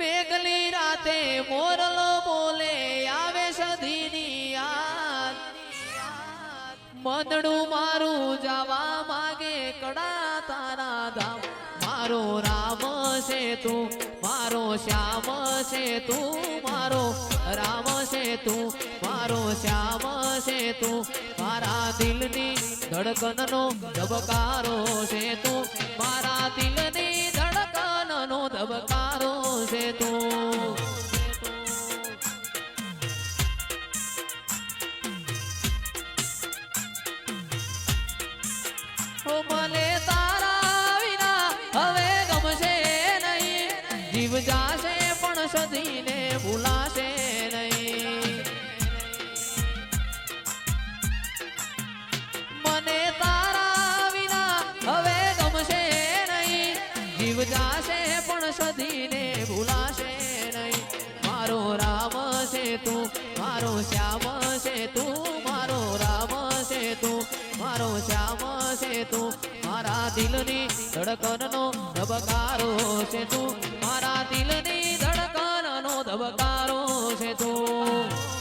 મેઘલી રાતે મોરલો બોલે આવે સધીની યાદ મનડું મારું જવા માગે કડા તારા ધામ મારો રામ છે તું મારો શ્યામ છે તું મારો રામ છે તું મારો શ્યામ છે તું મારા દિલની ધડકનનો ધબકારો છે તું મારા દિલની ધડકનનો ધબકારો છે તું મને તારા વિના હવે ગમશે નહીં જીવ જાશે પણ સદીને ભૂલાશે નહીં મને તારા વિના હવે ગમશે નહીં જીવ જાશે પણ સદીને ભૂલાશે નહીં મારો રામ છે તું મારો શ્યામ છે તું મારો રામ છે તું મારો શ્યામ છે તું મારા દિલની ધડકનનો ધબકારો છે તું મારા દિલની ધડકનનો ધબકારો છે તું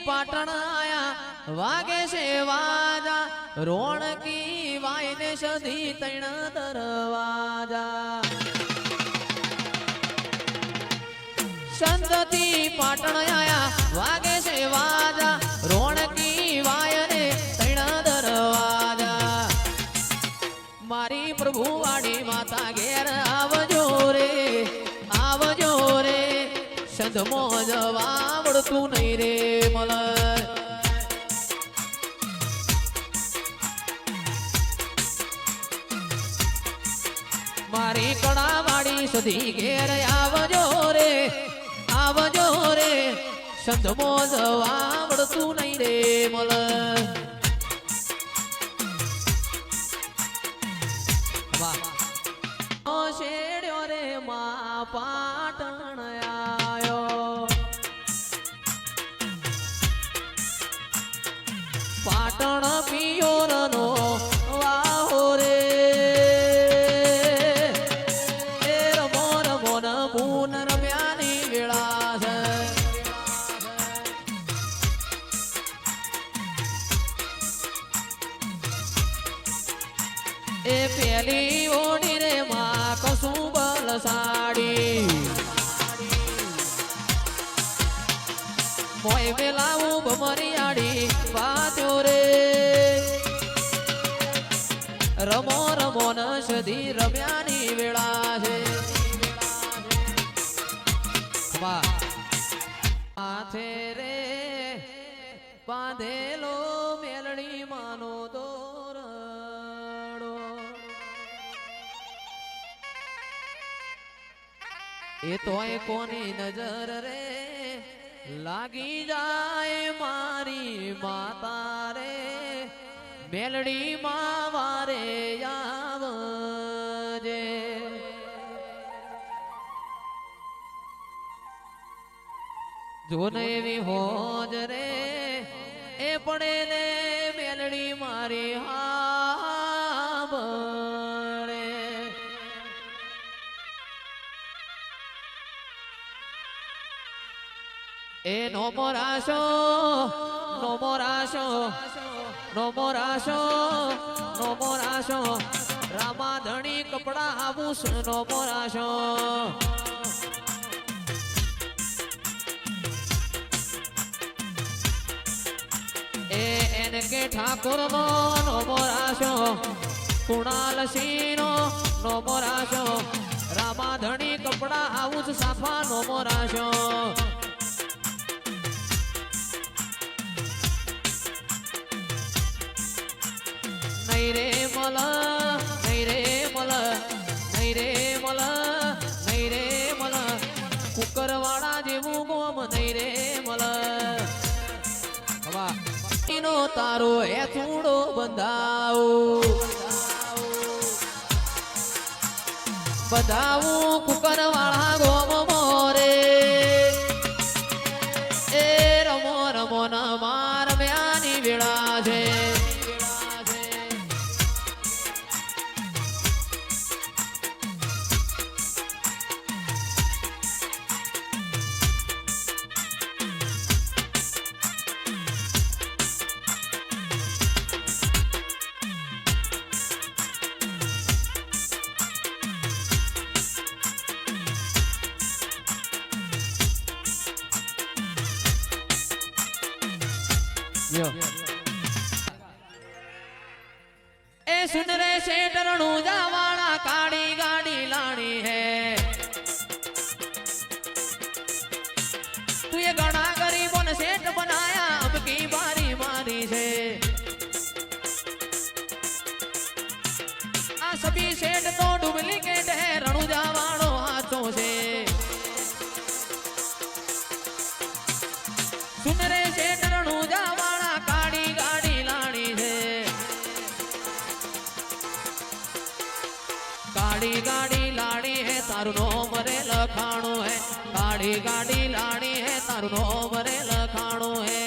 પાટણ આયા વાગે છે વાજા રોણકી વાયને સધી તૈણ દરવાજા સંતતી પાટણ આયા વાગે છે વાજા રોણકી વાયને તૈણ દરવાજા મારી પ્રભુ વાડી માતા ઘેર આવજો રે સંધમો જવા આવડતું નહીં રે મલ મારી કડા વાડી સધી ઘેર આવજો રે સંધમો જવા આવડતું નહીં રે મલ શેડ્યો રે મા પાટણ પાટણ પિયોરનો વાહો રે એ રમો રમો ન પૂન રમ્યાની વેળા છે એ પેલી ઓડી રે માં કસું બલ સાડી મોય મેલાવું ભમરિયાડી વાત્યો રે રમો રમો ન સધી રમ્યાની વેળા છે માથે રે બાંધેલો મેલડી માનો દોરડો એ તોય કોની નજર રે લાગી જાય મારી માતા રે મેલડી માં વારે આવજે જોને એવી હોજ રે એ પડે ને મેલડી મારી હાબળે એ નો મોરાશો નો મોરાશો નો મોરાશો નો મોરાશો રામા ધણી કપડા આવું નો મોરાશો એ એને કે ઠાકોર નો નો મોરાશો કુણાલ સિંહ નો મોરાશો રામા ધણી કપડા આવું સાફા નો મોરાશો નહીં રે મલ નહીં રે મલ નહીં રે મલ નહીં રે મલ કુકરવાડા જેવું ગોમ નહીં રે મલ નો તારો એ થોડો બધાવું કુકરવાડા ગોમ મોરે એ રમો રમો ન માર મ્યા यो ए सुन रे सेठ रणूजा वाला काड़ी गाड़ी लानी है तू ये घना गरीबों ने सेठ बनाया अब की बारी मारी है आ सभी सेठ तो डुप्लीकेट है रणूजा वालो हाथों से सुन रे सेठ रणूजा वाला काड़ी गाड़ी लानी है काड़ी गाड़ी लाड़ी है तारू नो मरे लखाणो है काड़ी गाड़ी लाड़ी है तारू नो मरे लखाणो है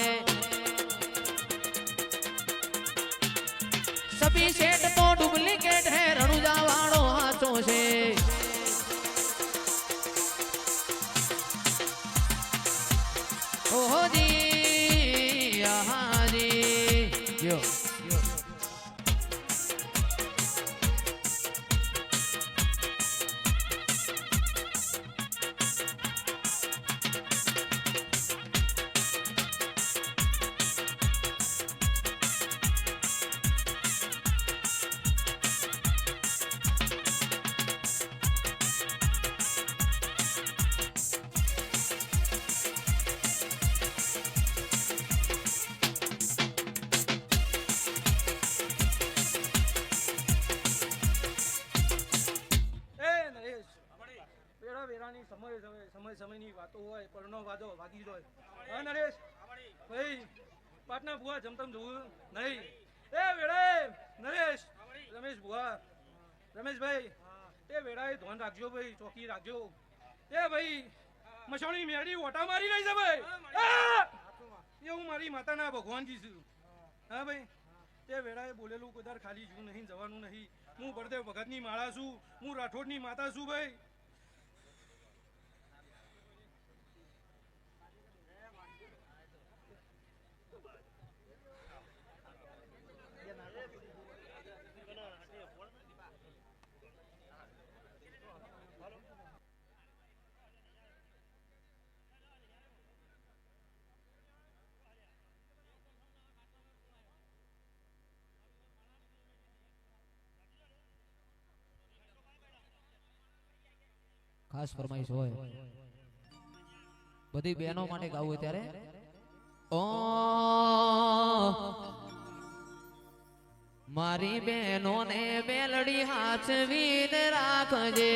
सभी सेठ तो डुप्लीकेट है रणूजा वालो हाथों से ओहो जी यहाँ जी यो સમયની વાતો હોય પરનો વાદો વાગી જાય હા નરેશ ભાઈ પાટના ભુવા જમતમ જોવું નહીં એ વેળે નરેશ રમેશ ભુવા રમેશભાઈ એ વેળાએ ધોન રાખજો ભાઈ ચોકી રાખજો એ ભાઈ મસોણી મેળી ઓટા મારી રહી છે ભાઈ એ હું મારી માતાના ભગવાનજી છું હા ભાઈ એ વેળાએ બોલેલું કદાર ખાલી જવું નહીં જવાનું નહીં હું બળદેવ ભગતની માળા છું હું રાઠોડની માતા છું ભાઈ ખાસ ફરમાઈશ હોય બધી બહેનો માટે ગાવું હોય ત્યારે ઓ મારી બહેનો ને બેલડી હાથ વીન રાખજે